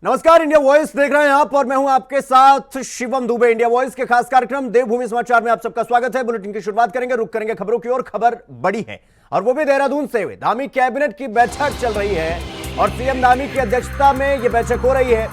नमस्कार, India voice देख रहे हैं आप और मैं हूं आपके साथ शिवम दुबे। इंडिया वॉइस के खास कार्यक्रम देवभूमि समाचार में आप सबका स्वागत है। बुलेटिन की शुरुआत करेंगे, रुक करेंगे खबरों की ओर। खबर बड़ी है और वो भी देहरादून से हुई। धामी कैबिनेट की बैठक चल रही है और सीएम धामी की अध्यक्षता में यह बैठक हो रही है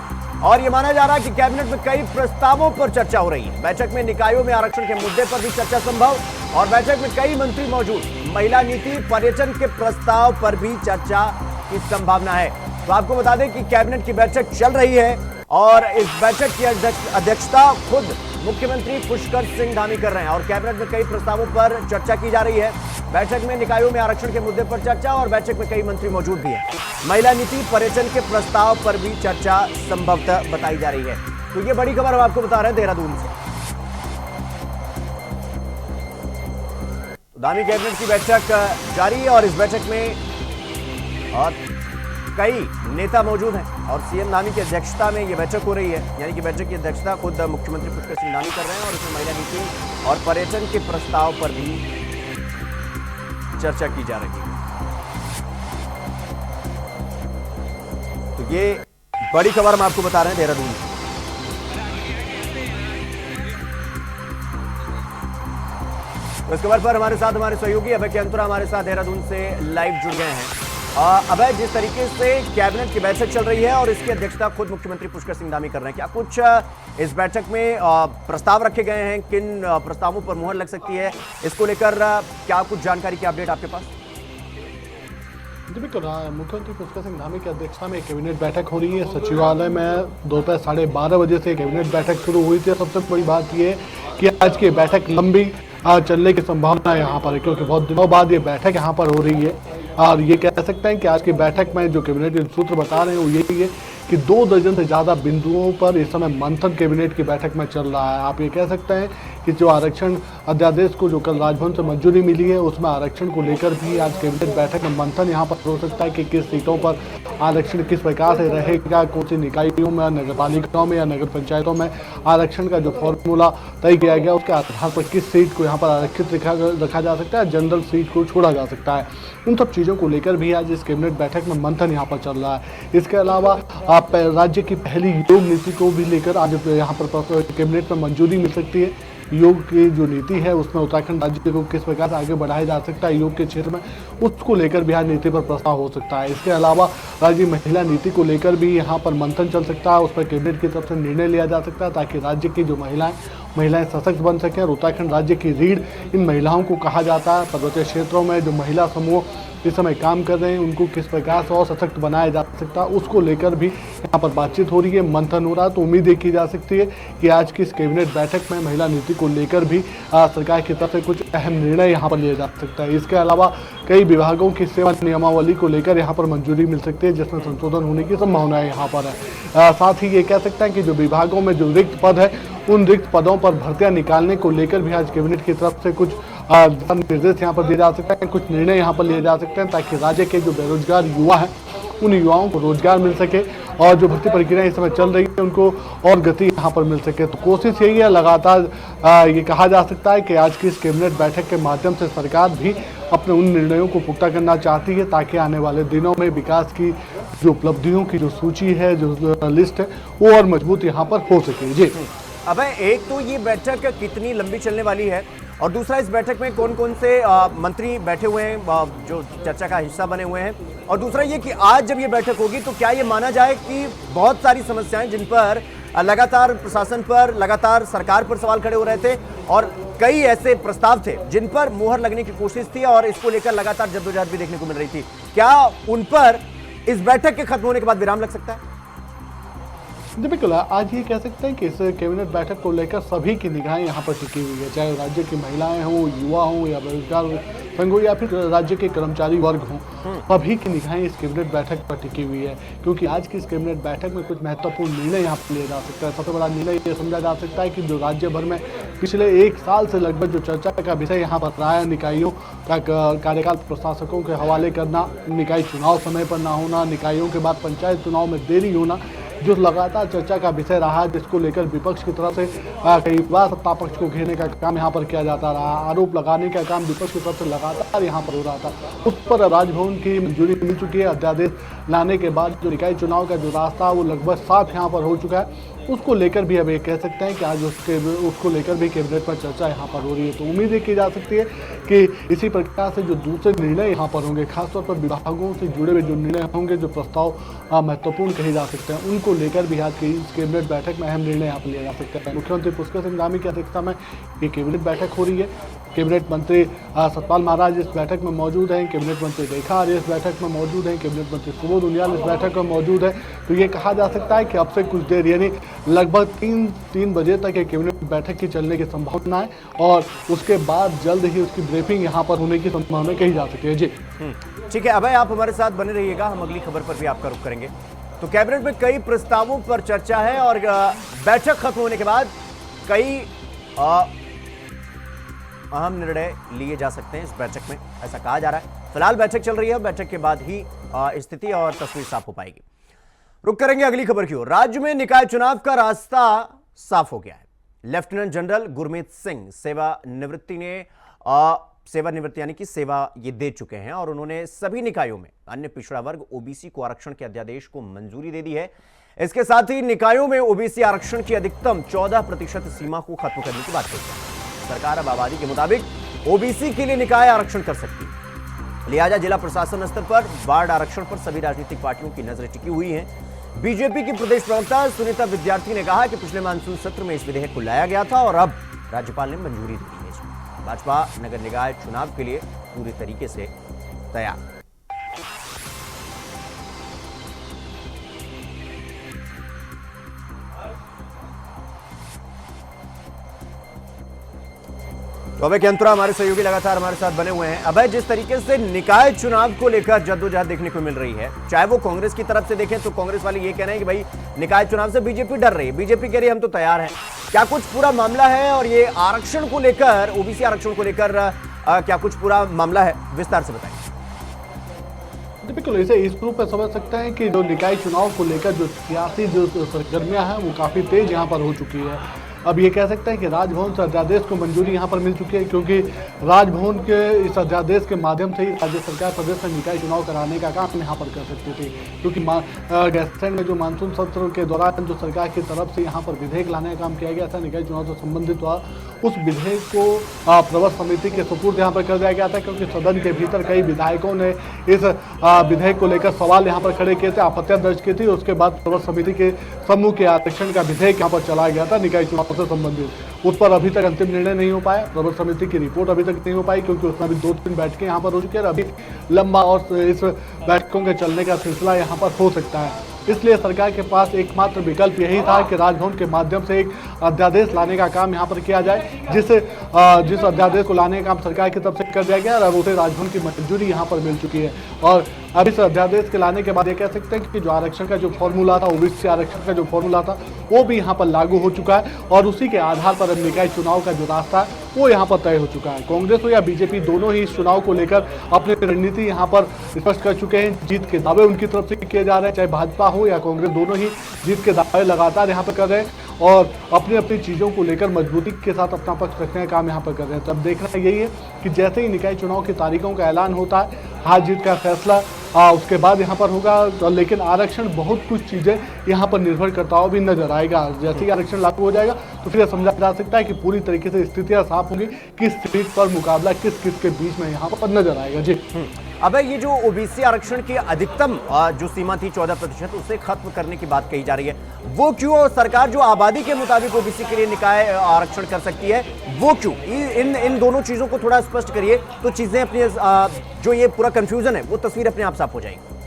और यह माना जा रहा है कि कैबिनेट में कई प्रस्तावों पर चर्चा हो रही है। बैठक में निकायों में आरक्षण के मुद्दे पर भी चर्चा संभव और बैठक में कई मंत्री मौजूद। महिला नीति, पर्यटन के प्रस्ताव पर भी चर्चा की संभावना है। तो आपको बता दें कि कैबिनेट की बैठक चल रही है और इस बैठक की अध्यक्षता खुद मुख्यमंत्री पुष्कर सिंह धामी कर रहे हैं और कैबिनेट में कई प्रस्तावों पर चर्चा की जा रही है। बैठक में निकायों में आरक्षण के मुद्दे पर चर्चा और बैठक में कई मंत्री मौजूद भी हैं। महिला नीति, पर्यटन के प्रस्ताव पर भी चर्चा संभवतः बताई जा रही है। तो ये बड़ी खबर हम आपको बता रहे हैं देहरादून से। धामी कैबिनेट की बैठक जारी है और इस बैठक में और कई नेता मौजूद हैं और सीएम धामी की अध्यक्षता में यह बैठक हो रही है। यानी कि बैठक की अध्यक्षता खुद मुख्यमंत्री पुष्कर सिंह धामी कर रहे हैं और इसमें महिला नीति और पर्यटन के प्रस्ताव पर भी चर्चा की जा रही है। तो ये बड़ी खबर हम आपको बता रहे हैं देहरादून से। तो इस खबर पर हमारे साथ हमारे सहयोगी अभय केंतुरा हमारे साथ देहरादून से लाइव जुड़ गए हैं। अभय, जिस तरीके से कैबिनेट की बैठक चल रही है और इसकी अध्यक्षता खुद मुख्यमंत्री पुष्कर सिंह धामी कर रहे हैं, क्या कुछ इस बैठक में प्रस्ताव रखे गए हैं? किन प्रस्तावों पर मुहर लग सकती है? इसको लेकर क्या कुछ जानकारी की अपडेट आपके पास? जी बिल्कुल, मुख्यमंत्री पुष्कर सिंह धामी की अध्यक्षता में कैबिनेट बैठक हो रही है। सचिवालय में दोपहर 12:30 बजे से कैबिनेट बैठक शुरू हुई थी। सबसे बड़ी बात यह है कि आज की बैठक लंबी चलने की संभावना है यहाँ पर, क्योंकि बहुत दिनों बाद ये बैठक यहाँ पर हो रही है। और ये कह सकते हैं कि आज की बैठक में जो कैबिनेट के सूत्र बता रहे हैं वो यही है कि 2 दर्जन से ज़्यादा बिंदुओं पर इस समय मंथन कैबिनेट की बैठक में चल रहा है। आप ये कह सकते हैं कि जो आरक्षण अध्यादेश को जो कल राजभवन से मंजूरी मिली है उसमें आरक्षण को लेकर भी आज कैबिनेट बैठक में मंथन यहाँ पर हो सकता है कि किस सीटों पर आरक्षण किस प्रकार से रहेगा, कौन सी निकायों में, नगर पालिकाओं में या नगर पंचायतों में आरक्षण का जो फॉर्मूला तय किया गया उसके आधार पर किस सीट को यहाँ पर आरक्षित रखा जा सकता है, जनरल सीट को छोड़ा जा सकता है। उन सब चीज़ों को लेकर भी आज इस कैबिनेट बैठक में मंथन यहाँ पर चल रहा है। इसके अलावा राज्य की पहली योग नीति को भी लेकर आज यहाँ पर कैबिनेट में मंजूरी मिल सकती है। योग की जो नीति है उसमें उत्तराखंड राज्य को किस प्रकार से आगे बढ़ाया जा सकता है योग के क्षेत्र में, उसको लेकर भी आज नीति पर प्रस्ताव हो सकता है। इसके अलावा राज्य महिला नीति को लेकर भी यहाँ पर मंथन चल सकता है। उस पर कैबिनेट की तरफ से निर्णय लिया जा सकता है ताकि राज्य की जो महिलाएं सशक्त बन सकें और उत्तराखंड राज्य की रीढ़ इन महिलाओं को कहा जाता है। पर्वतीय क्षेत्रों में जो महिला समूह इस समय काम कर रहे हैं उनको किस प्रकार से और सशक्त बनाया जा सकता है, उसको लेकर भी यहाँ पर बातचीत हो रही है, मंथन हो रहा है। तो उम्मीद ये की जा सकती है कि आज की इस कैबिनेट बैठक में महिला नीति को लेकर भी सरकार की तरफ से कुछ अहम निर्णय यहाँ पर लिया जा सकता है। इसके अलावा कई विभागों की सेवा नियमावली को लेकर यहाँ पर मंजूरी मिल सकती है जिसमें संशोधन होने की संभावना यहाँ पर है। साथ ही ये कह सकते हैं कि जो विभागों में जो रिक्त पद है उन रिक्त पदों पर भर्तियां निकालने को लेकर भी आज कैबिनेट की तरफ से कुछ निर्देश यहाँ पर दिए जा सकते हैं, कुछ निर्णय यहाँ पर लिए जा सकते हैं ताकि राज्य के जो बेरोजगार युवा हैं उन युवाओं को रोजगार मिल सके और जो भर्ती प्रक्रिया इस समय चल रही है उनको और गति यहाँ पर मिल सके। तो कोशिश यही है, लगातार ये कहा जा सकता है कि आज की इस कैबिनेट बैठक के माध्यम से सरकार भी अपने उन निर्णयों को पुख्ता करना चाहती है ताकि आने वाले दिनों में विकास की जो उपलब्धियों की जो सूची है, जो लिस्ट है, वो और मजबूत यहाँ पर हो सके। जी अब एक तो ये बैठक कितनी लंबी चलने वाली है और दूसरा इस बैठक में कौन कौन से मंत्री बैठे हुए हैं जो चर्चा का हिस्सा बने हुए हैं, और दूसरा ये कि आज जब ये बैठक होगी तो क्या ये माना जाए कि बहुत सारी समस्याएं जिन पर लगातार प्रशासन पर, लगातार सरकार पर सवाल खड़े हो रहे थे और कई ऐसे प्रस्ताव थे जिन पर मुहर लगने की कोशिश थी और इसको लेकर लगातार जद्दोजहद भी देखने को मिल रही थी, क्या उन पर इस बैठक के खत्म होने के बाद विराम लग सकता है? जी बिल्कुल, आज ये कह सकते हैं कि इस कैबिनेट बैठक को लेकर सभी की निगाहें यहाँ पर टिकी हुई है, चाहे राज्य की महिलाएं हों, युवा हों या बेरोजगार संघ हो या फिर राज्य के कर्मचारी वर्ग हों, सभी की निगाहें इस कैबिनेट बैठक पर टिकी हुई है। क्योंकि आज की इस कैबिनेट बैठक में कुछ महत्वपूर्ण निर्णय यहाँ पर लिया जा सकता है। सबसे बड़ा निर्णय ये समझा जा सकता है कि जो राज्य भर में पिछले 1 साल से लगभग जो चर्चा का विषय यहाँ पर रहा है, निकायों का कार्यकाल प्रशासकों के हवाले करना, निकाय चुनाव समय पर ना होना, निकायों के बाद पंचायत चुनाव में देरी होना, जो लगातार चर्चा का विषय रहा, जिसको लेकर विपक्ष की तरफ से कई बार सत्ता पक्ष को घेरने का काम यहाँ पर किया जाता रहा, आरोप लगाने का काम विपक्ष की तरफ से लगातार यहाँ पर हो रहा था, उस पर राजभवन की मंजूरी मिल चुकी है। अध्यादेश लाने के बाद जो निकाय चुनाव का जो रास्ता वो लगभग साफ यहाँ पर हो चुका है। उसको लेकर भी अब ये कह सकते हैं कि आज उसको लेकर भी कैबिनेट पर चर्चा यहाँ पर हो रही है। तो उम्मीद की जा सकती है कि इसी प्रकार से जो दूसरे निर्णय यहाँ पर होंगे, खासतौर पर विभागों से जुड़े हुए जो निर्णय होंगे, जो प्रस्ताव महत्वपूर्ण कहे जा सकते हैं, उनको लेकर भी आज की इस कैबिनेट बैठक में अहम निर्णय यहाँ पर लिया जा सकता है। मुख्यमंत्री पुष्कर सिंह धामी की अध्यक्षता में ये कैबिनेट बैठक हो रही है। कैबिनेट मंत्री सतपाल महाराज इस बैठक में मौजूद हैं, कैबिनेट मंत्री रेखा आर्य इस बैठक में मौजूद हैं, कैबिनेट मंत्री सुबोध उनियाल इस बैठक में मौजूद है। तो ये कहा जा सकता है कि अब से कुछ देर यानी लगभग तीन बजे तक ये कैबिनेट बैठक की चलने की संभावना है और उसके बाद जल्द ही उसकी ब्रीफिंग यहाँ पर होने की संभावना कही जा सकती है। जी ठीक है अभय, आप हमारे साथ बने रहिएगा, हम अगली खबर पर भी आपका रुख करेंगे। तो कैबिनेट में कई प्रस्तावों पर चर्चा है और बैठक खत्म होने के बाद कई अहम निर्णय लिए जा सकते हैं इस बैठक में, ऐसा कहा जा रहा है। फिलहाल बैठक चल रही है, बैठक के बाद ही स्थिति और तस्वीर साफ हो पाएगी। रुक करेंगे अगली खबर की ओर। राज्य में निकाय चुनाव का रास्ता साफ हो गया है। लेफ्टिनेंट जनरल गुरमीत सिंह सेवानिवृत्ति यानी कि सेवा ये दे चुके हैं और उन्होंने सभी निकायों में अन्य पिछड़ा वर्ग ओबीसी को आरक्षण के अध्यादेश को मंजूरी दे दी है। इसके साथ ही निकायों में ओबीसी आरक्षण की अधिकतम 14% सीमा को खत्म करने की बात कही है। सरकार अब आबादी के मुताबिक ओबीसी के लिए निकाय आरक्षण कर सकती है। लिहाजा जिला प्रशासन स्तर पर वार्ड आरक्षण पर सभी राजनीतिक पार्टियों की नजरें टिकी हुई हैं। बीजेपी की प्रदेश प्रवक्ता सुनीता विद्यार्थी ने कहा कि पिछले मानसून सत्र में इस विधेयक को लाया गया था और अब राज्यपाल ने मंजूरी दे दी है। भाजपा नगर निकाय चुनाव के लिए पूरी तरीके से तैयार। तो अभय केंतुरा हमारे सहयोगी लगातार हमारे साथ बने हुए हैं। अभय, जिस तरीके से निकाय चुनाव को लेकर जद्दोजहद देखने को मिल रही है, चाहे वो कांग्रेस की तरफ से देखें तो कांग्रेस वाले ये कह रहे हैं कि भाई निकाय चुनाव से बीजेपी डर रही है, बीजेपी कह रही है हम तो तैयार हैं। क्या कुछ पूरा मामला है और ये आरक्षण को लेकर, ओबीसी आरक्षण को लेकर क्या कुछ पूरा मामला है, विस्तार से बताइए। बिल्कुल, इसे इस रूप में समझ सकते हैं कि जो निकाय चुनाव को लेकर जो सियासी जो सरगर्मियां हैं वो काफी तेज यहाँ पर हो चुकी है। अब ये कह सकते हैं कि राजभवन से अध्यादेश को मंजूरी यहाँ पर मिल चुकी है, क्योंकि राजभवन के इस अध्यादेश के माध्यम से ही राज्य सरकार प्रदेश में निकाय चुनाव कराने का काम यहाँ पर कर सकती थी। क्योंकि गैरसैंण में जो मानसून सत्र के दौरान जो सरकार की तरफ से यहाँ पर विधेयक लाने का काम किया गया था, निकाय चुनाव से संबंधित हुआ, उस विधेयक को प्रवर समिति के सुपुर्द यहाँ पर कर दिया गया था। क्योंकि सदन के भीतर कई विधायकों ने इस विधेयक को लेकर सवाल यहाँ पर खड़े किए थे, आपत्तियां दर्ज की थी। उसके बाद प्रवर समिति के समूह के आरक्षण का विधेयक यहाँ पर चलाया गया था निकाय चुनाव से संबंधित। उस पर अभी तक अंतिम निर्णय नहीं हो पाया, प्रवर समिति की रिपोर्ट अभी तक नहीं हो पाई, क्योंकि उसमें अभी 2-3 बैठकें यहाँ पर हो चुकी है। अभी लंबा और इस बैठकों के चलने का सिलसिला यहाँ पर हो सकता है। इसलिए सरकार के पास एकमात्र विकल्प यही था कि राजभवन के माध्यम से एक अध्यादेश लाने का काम यहाँ पर किया जाए, जिस अध्यादेश को लाने का काम सरकार की तरफ से कर दिया गया और अब उसे राजभवन की मंजूरी यहाँ पर मिल चुकी है। और अब इस अध्यादेश के लाने के बाद ये कह सकते हैं कि जो आरक्षण का जो फॉर्मूला था, ओबीसी आरक्षण का जो फॉर्मूला था, वो भी यहाँ पर लागू हो चुका है और उसी के आधार पर अब निकाय चुनाव का जो रास्ता है वो यहाँ पर तय हो चुका है। कांग्रेस हो या बीजेपी, दोनों ही इस चुनाव को लेकर अपनी रणनीति यहाँ पर स्पष्ट कर चुके हैं। जीत के दावे उनकी तरफ से किए जा रहे हैं, चाहे भाजपा हो या कांग्रेस, दोनों ही जीत के दावे लगातार यहाँ पर कर रहे हैं और अपनी अपनी चीज़ों को लेकर मजबूती के साथ अपना पक्ष रखने का काम यहाँ पर कर रहे हैं। तब देखना यही है कि जैसे ही निकाय चुनाव की तारीखों का ऐलान होता है, हार जीत का फैसला उसके बाद यहाँ पर होगा। लेकिन आरक्षण बहुत कुछ चीज़ें यहाँ पर निर्भर करता हुआ भी नजर आएगा। जैसे ही आरक्षण लागू हो जाएगा तो फिर समझा जा सकता है कि पूरी तरीके से स्थितियाँ साफ होंगी, किस सीट पर मुकाबला किस किस के बीच में यहाँ पर नजर आएगा। जी अब ये जो ओबीसी आरक्षण की अधिकतम जो सीमा थी 14%, उसे खत्म करने की बात कही जा रही है, वो क्यों? और सरकार जो आबादी के मुताबिक ओबीसी के लिए निकाय आरक्षण कर सकती है, वो क्यों? इन दोनों चीजों को थोड़ा स्पष्ट करिए तो चीजें अपनी जो ये पूरा कंफ्यूजन है वो तस्वीर अपने आप साफ हो जाएगी।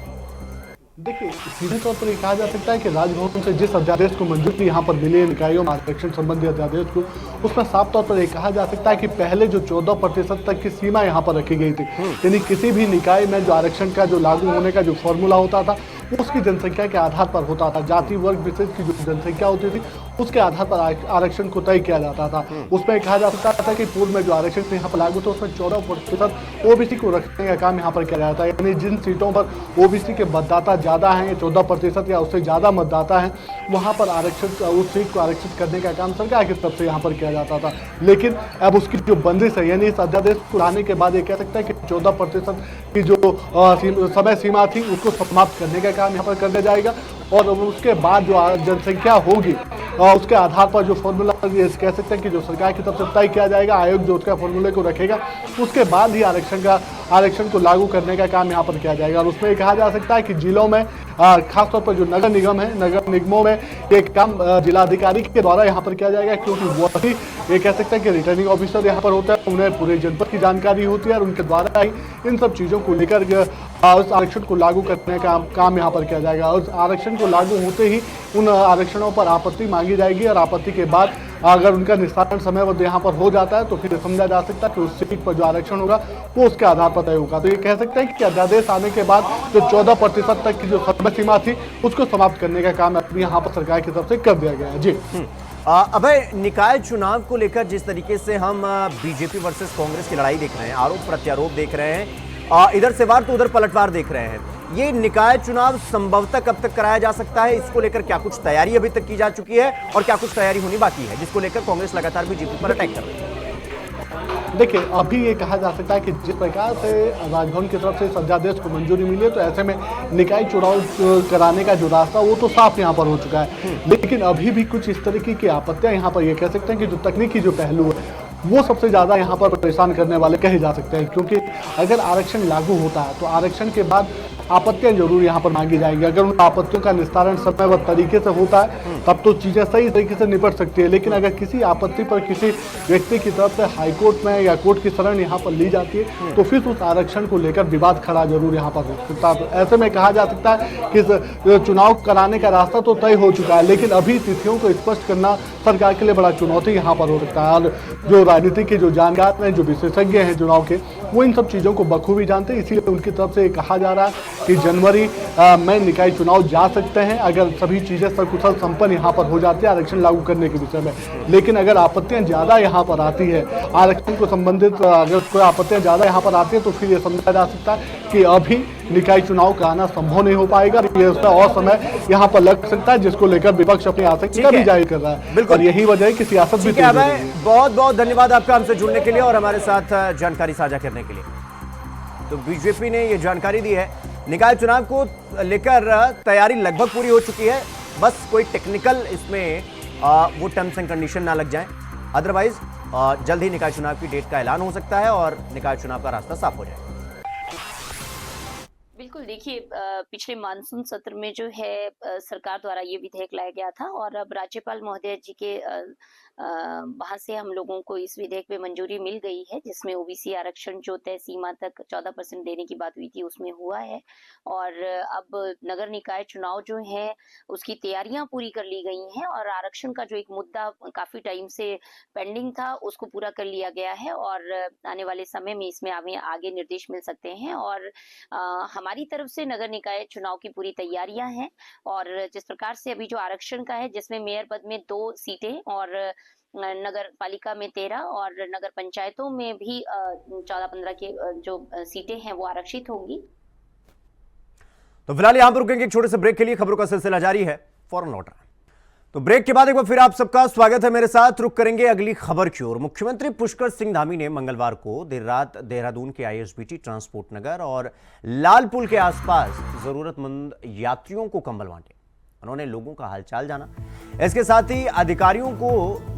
देखिए, सीधे तौर पर ये कहा जा सकता है कि राजभवन से जिस अध्यादेश को मंजूरी यहाँ पर मिली है निकायों में आरक्षण संबंधी अध्यादेश को, उसमें साफ तौर पर ये कहा जा सकता है कि पहले जो 14% तक की सीमा यहाँ पर रखी गई थी, यानी किसी भी निकाय में जो आरक्षण का जो लागू होने का जो फॉर्मूला होता था उसकी जनसंख्या के आधार पर होता था। जाति वर्ग विशेष की जो जनसंख्या होती थी उसके आधार पर आरक्षण को तय किया जाता था। उसमें कहा जा सकता था कि पूर्व में जो आरक्षण यहाँ पर लागू था उसमें 14% ओबीसी को रखने का काम यहाँ पर किया जाता है, यानी जिन सीटों पर ओबीसी के मतदाता ज्यादा हैं, 14% या उससे ज्यादा मतदाता हैं, वहां पर आरक्षण, उस सीट को आरक्षित करने का काम सरकार की तरफ से यहाँ पर किया जाता था। लेकिन अब उसकी जो बंदिश है, यानी इस अध्यादेश को लाने के बाद ये कह सकता है कि 14% की जो समय सीमा थी उसको समाप्त करने का काम यहाँ पर कर दिया जाएगा और उसके बाद जो जनसंख्या होगी उसके आधार पर जो फॉर्मूला कह सकते हैं कि जो सरकार की तरफ से तय किया जाएगा, आयोग जो उसका फॉर्मूले को रखेगा, उसके बाद ही आरक्षण को लागू करने का काम यहाँ पर किया जाएगा। और उसमें कहा जा सकता है कि जिलों में खासतौर पर जो नगर निगम है, नगर निगमों में एक काम जिलाधिकारी के द्वारा यहाँ पर किया जाएगा, क्योंकि वही ये कह सकते हैं कि रिटर्निंग ऑफिसर यहाँ पर होता है, उन्हें पूरे जनपद की जानकारी होती है और उनके द्वारा ही इन सब चीज़ों को लेकर उस आरक्षण को लागू करने का काम यहाँ पर किया जाएगा। उस आरक्षण को लागू होते ही उन आरक्षणों पर आपत्ति मांगी जाएगी और आपत्ति के बाद अगर उनका निस्तारण समयबद्ध यहाँ पर हो जाता है तो फिर समझा जा सकता है कि उस सीट पर जो आरक्षण होगा वो उसके आधार पर तय होगा। तो ये कह सकते हैं कि अध्यादेश आने के बाद जो 14% तक की जो समय सीमा थी उसको समाप्त करने का काम यहाँ पर सरकार की तरफ से कर दिया गया है। जी अभय, निकाय चुनाव को लेकर जिस तरीके से हम बीजेपी वर्सेस कांग्रेस की लड़ाई देख रहे हैं, आरोप प्रत्यारोप देख रहे हैं, इधर से वार तो उधर पलटवार देख रहे हैं, ये निकाय चुनाव संभवतः कब तक कराया जा सकता है? इसको लेकर क्या कुछ तैयारी अभी तक की जा चुकी है और क्या कुछ तैयारी होनी बाकी है, जिसको लेकर कांग्रेस लगातार बीजेपी पर अटैक कर रही है? देखिए, अभी ये कहा जा सकता है कि जिस प्रकार से राजभवन की तरफ से इस अध्यादेश को मंजूरी मिली है, तो ऐसे में निकाय चुनाव कराने का जो रास्ता वो तो साफ यहाँ पर हो चुका है। लेकिन अभी भी कुछ इस तरीके की आपत्तियां यहाँ पर ये कह सकते हैं कि जो तकनीकी जो पहलू है वो सबसे ज़्यादा यहाँ पर परेशान करने वाले कहे जा सकते हैं, क्योंकि अगर आरक्षण लागू होता है तो आरक्षण के बाद आपत्तियां जरूर यहाँ पर मांगी जाएंगी। अगर उन आपत्तियों का निस्तारण समयबद्ध तरीके से होता है तब तो चीज़ें सही तरीके से निपट सकती है। लेकिन अगर किसी आपत्ति पर किसी व्यक्ति की तरफ से हाईकोर्ट में या कोर्ट की शरण यहाँ पर ली जाती है तो फिर उस आरक्षण को लेकर विवाद खड़ा जरूर यहाँ पर हो सकता है। ऐसे में कहा जा सकता है कि चुनाव कराने का रास्ता तो तय हो चुका है, लेकिन अभी तिथियों को स्पष्ट करना सरकार के लिए बड़ा चुनौती यहाँ पर हो सकता है। और जो राजनीति के जो जानकार हैं, जो विशेषज्ञ हैं चुनाव के, वो इन सब चीज़ों को बखूबी जानते हैं, इसीलिए उनकी तरफ से कहा जा रहा है कि जनवरी में निकाय चुनाव जा सकते हैं अगर सभी चीज़ें सकुशल संपन्न यहाँ पर हो जाती है आरक्षण लागू करने के विषय में। लेकिन अगर आपत्तियां ज़्यादा यहाँ पर आती है, आरक्षण को संबंधित अगर कोई आपत्तियां ज़्यादा यहाँ पर आती है तो फिर ये समझा जा सकता है कि अभी निकाय चुनाव कराना संभव नहीं हो पाएगा। ये उसका और समय यहाँ पर लग सकता है, जिसको लेकर विपक्ष अपनी आसक्ति भी जाहिर कर रहा है। और यही वजह है कि सियासत भी तेज हो रही है। बहुत बहुत धन्यवाद आपका हमसे जुड़ने के लिए और हमारे साथ जानकारी साझा करने के लिए। तो बीजेपी ने ये जानकारी दी है, निकाय चुनाव को लेकर तैयारी लगभग पूरी हो चुकी है, बस कोई टेक्निकल इसमें वो टर्म्स एंड कंडीशन ना लग जाए, अदरवाइज जल्द ही निकाय चुनाव की डेट का ऐलान हो सकता है और निकाय चुनाव का रास्ता साफ हो जाए। बिल्कुल, देखिए पिछले मानसून सत्र में जो है सरकार द्वारा ये विधेयक लाया गया था और अब राज्यपाल महोदय जी के वहां से हम लोगों को इस विधेयक में मंजूरी मिल गई है, जिसमें ओबीसी आरक्षण जो तय सीमा तक 14% देने की बात हुई थी उसमें हुआ है। और अब नगर निकाय चुनाव जो है उसकी तैयारियां पूरी कर ली गई हैं और आरक्षण का जो एक मुद्दा काफी टाइम से पेंडिंग था उसको पूरा कर लिया गया है और आने वाले समय में इसमें आगे निर्देश मिल सकते हैं। और हमारी तरफ से नगर निकाय चुनाव की पूरी तैयारियां हैं और जिस प्रकार से अभी जो आरक्षण का है, जिसमें मेयर पद में 2 सीटें और नगर पालिका में 13 और नगर पंचायतों में भी 14-15 के जो सीटें हैं वो आरक्षित होंगी। तो फिलहाल यहां पर रुकेंगे एक छोटे से ब्रेक के लिए, खबरों का सिलसिला जारी है, फौरन लौट रहा है। तो ब्रेक के बाद एक बार फिर आप सबका स्वागत है मेरे साथ। रुक करेंगे अगली खबर की ओर। मुख्यमंत्री पुष्कर सिंह धामी ने मंगलवार को देर रात देहरादून के आईएसबीटी ट्रांसपोर्ट नगर और लाल पुल के आसपास जरूरतमंद यात्रियों को कंबल बांटे। उन्होंने लोगों का हालचाल जाना, इसके साथ ही अधिकारियों को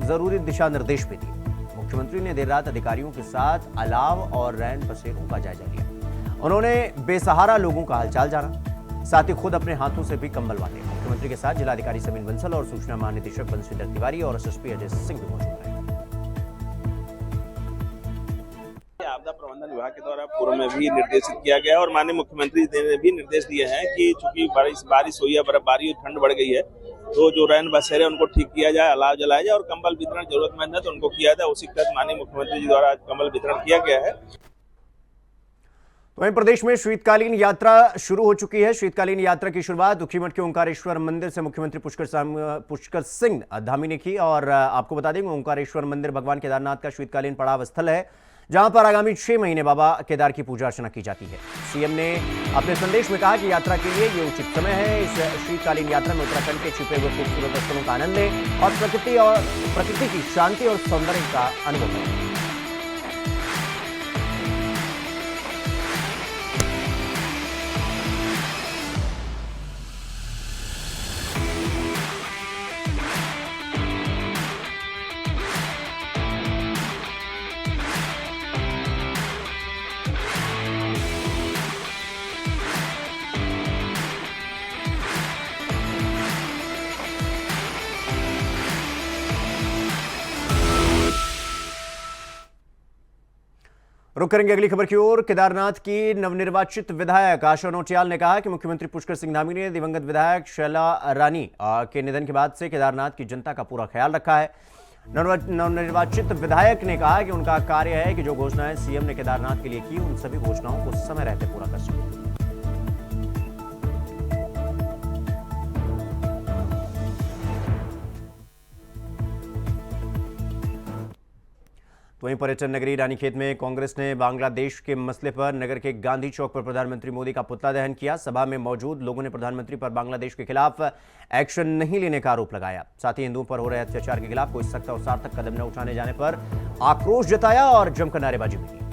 जरूरी दिशा निर्देश भी दिए। मुख्यमंत्री ने देर रात अधिकारियों के साथ अलाव और रैन बसेरों का जायजा लिया। उन्होंने बेसहारा लोगों का हालचाल जाना, साथ ही खुद अपने हाथों से भी कंबल बांटे। मुख्यमंत्री के साथ जिलाधिकारी समीन बंसल और सूचना महानिदेशक बंशीधर तिवारी और एसएसपी अजय सिंह भी मौजूद रहे। आपदा प्रबंधन विभाग के द्वारा पूर्व में भी निर्देशित किया गया और माननीय मुख्यमंत्री ने भी निर्देश दिए हैं कि चूंकि बारिश हुई है, बर्फबारी और ठंड बढ़ गई है, तो जो रैन बसेरे उनको ठीक किया जाए, अलाव जलाया जाए और कंबल वितरण जरूरतमंद है तो उनको किया जाए। उसी के तहत माननीय मुख्यमंत्री जी द्वारा कंबल वितरण किया गया है। तो वहीं प्रदेश में शीतकालीन यात्रा शुरू हो चुकी है। शीतकालीन यात्रा की शुरुआत ऊखीमठ के ओंकारेश्वर मंदिर से मुख्यमंत्री पुष्कर सिंह धामी ने की। और आपको बता दें ओंकारेश्वर मंदिर भगवान केदारनाथ का शीतकालीन पड़ाव स्थल है, जहां पर आगामी 6 महीने बाबा केदार की पूजा अर्चना की जाती है। सीएम ने अपने संदेश में कहा कि यात्रा के लिए ये उचित समय है। इस शीतकालीन यात्रा में उत्तराखंड के छिपे हुए खूबसूरत स्थलों का आनंद लें और प्रकृति की शांति और सौंदर्य का अनुभव करें। रुक करेंगे अगली खबर की ओर। केदारनाथ की नवनिर्वाचित विधायक आशा नौटियाल ने कहा कि मुख्यमंत्री पुष्कर सिंह धामी ने दिवंगत विधायक शैला रानी के निधन के बाद से केदारनाथ की जनता का पूरा ख्याल रखा है। नवनिर्वाचित विधायक ने कहा कि उनका कार्य है कि जो घोषणाएं सीएम ने केदारनाथ के लिए की, उन सभी घोषणाओं को समय रहते पूरा कर सकें। वहीं पर्यटन नगरी रानीखेत में कांग्रेस ने बांग्लादेश के मसले पर नगर के गांधी चौक पर प्रधानमंत्री मोदी का पुतला दहन किया। सभा में मौजूद लोगों ने प्रधानमंत्री पर बांग्लादेश के खिलाफ एक्शन नहीं लेने का आरोप लगाया। साथ ही हिंदुओं पर हो रहे अत्याचार के खिलाफ कोई सख्त और सार्थक कदम न उठाने जाने पर आक्रोश जताया और जमकर नारेबाजी भी की।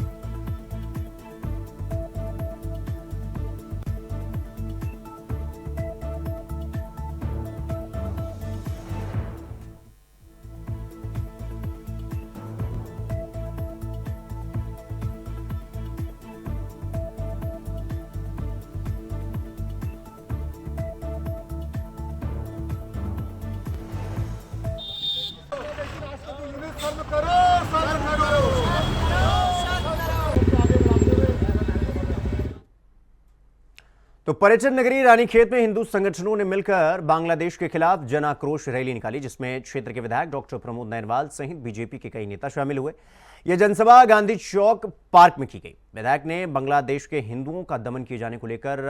तो पर्यटन नगरी रानीखेत में हिंदू संगठनों ने मिलकर बांग्लादेश के खिलाफ जन आक्रोश रैली निकाली, जिसमें क्षेत्र के विधायक डॉक्टर प्रमोद नैनवाल सहित बीजेपी के कई नेता शामिल हुए। यह जनसभा गांधी चौक पार्क में की गई। विधायक ने बांग्लादेश के हिंदुओं का दमन किए जाने को लेकर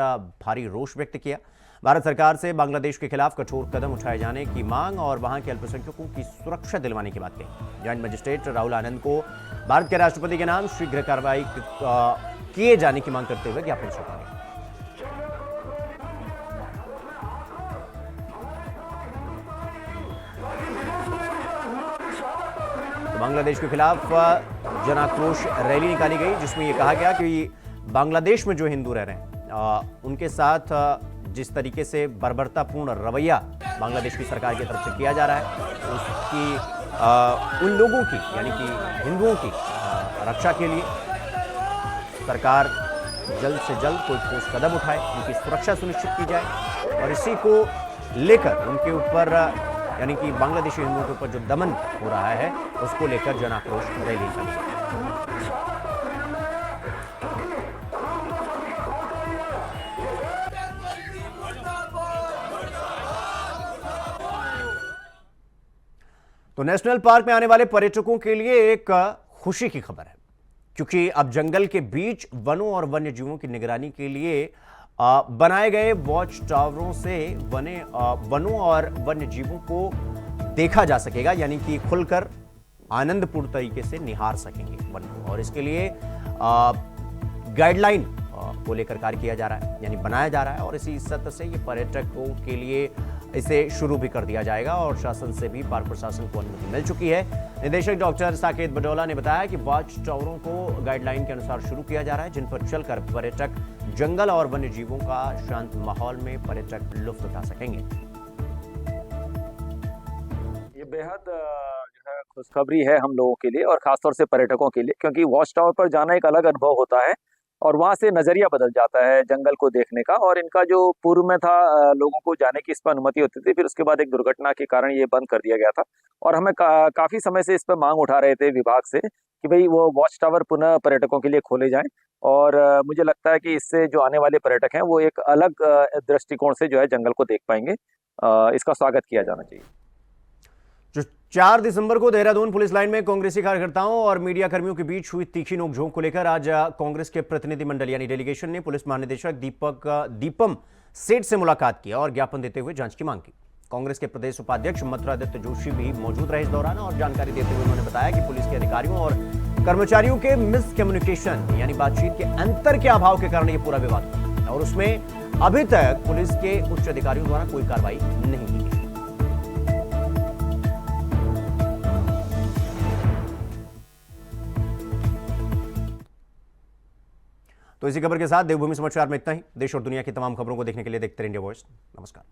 भारी रोष व्यक्त किया। भारत सरकार से बांग्लादेश के खिलाफ कठोर कदम उठाए जाने की मांग और वहां के अल्पसंख्यकों की सुरक्षा दिलवाने की बात कही। जॉइंट मजिस्ट्रेट राहुल आनंद को भारत के राष्ट्रपति के नाम शीघ्र कार्रवाई किए जाने की मांग करते हुए ज्ञापन सौंपा गया। बांग्लादेश के खिलाफ जन आक्रोश रैली निकाली गई, जिसमें यह कहा गया कि बांग्लादेश में जो हिंदू रह रहे हैं उनके साथ जिस तरीके से बर्बरतापूर्ण रवैया बांग्लादेश की सरकार की तरफ से किया जा रहा है, उसकी उन लोगों की यानी कि हिंदुओं की रक्षा के लिए सरकार जल्द से जल्द कोई ठोस कदम उठाए, उनकी सुरक्षा सुनिश्चित की जाए और इसी को लेकर उनके ऊपर यानी कि बांग्लादेशी हिंदुओं के ऊपर जो दमन हो रहा है उसको लेकर जन आक्रोश रैली निकाली। तो नेशनल पार्क में आने वाले पर्यटकों के लिए एक खुशी की खबर है, क्योंकि अब जंगल के बीच वनों और वन्य जीवों की निगरानी के लिए बनाए गए वॉच टावरों से वनों और वन्य जीवों को देखा जा सकेगा, यानी कि खुलकर आनंदपूर्ण तरीके से निहार सकेंगे वन को। और इसके लिए गाइडलाइन को लेकर कार्य किया जा रहा है, यानी बनाया जा रहा है और इसी सत्र से ये पर्यटकों के लिए इसे शुरू भी कर दिया जाएगा और शासन से भी पार्क प्रशासन को अनुमति मिल चुकी है। निदेशक डॉक्टर साकेत बडोला ने बताया कि वॉच टावरों को गाइडलाइन के अनुसार शुरू किया जा रहा है, जिन पर चलकर पर्यटक जंगल और वन्य जीवों का शांत माहौल में पर्यटक लुत्फ उठा सकेंगे। ये बेहद जो है खुशखबरी है हम लोगों के लिए और खासतौर से पर्यटकों के लिए, क्योंकि वॉच टावर पर जाना एक अलग अनुभव होता है और वहाँ से नजरिया बदल जाता है जंगल को देखने का। और इनका जो पूर्व में था लोगों को जाने की इस पर अनुमति होती थी, फिर उसके बाद एक दुर्घटना के कारण ये बंद कर दिया गया था और हमें काफी समय से इस पर मांग उठा रहे थे विभाग से कि भाई वो वॉच टावर पुनः पर्यटकों के लिए खोले जाएं। और मुझे लगता है कि इससे जो आने वाले पर्यटक हैं वो एक अलग दृष्टिकोण से जो है जंगल को देख पाएंगे। इसका स्वागत किया जाना चाहिए। जो 4 दिसंबर को देहरादून पुलिस लाइन में कांग्रेसी कार्यकर्ताओं और मीडिया कर्मियों के बीच हुई तीखी नोकझोंक को लेकर आज कांग्रेस के प्रतिनिधिमंडल यानी डेलीगेशन ने पुलिस महानिदेशक दीपम सेठ से मुलाकात की और ज्ञापन देते हुए जांच की मांग की। कांग्रेस के प्रदेश उपाध्यक्ष मथुरादत्त जोशी भी मौजूद रहे इस दौरान और जानकारी देते हुए उन्होंने बताया कि पुलिस के अधिकारियों और कर्मचारियों के मिसकम्युनिकेशन यानी बातचीत के अंतर के अभाव के कारण यह पूरा विवाद हुआ और उसमें अभी तक पुलिस के उच्च अधिकारियों द्वारा कोई कार्रवाई नहीं की गई। तो इसी खबर के साथ देवभूमि समाचार में इतना ही। देश और दुनिया की तमाम खबरों को देखने के लिए देखते रहिए इंडिया वॉइस। नमस्कार।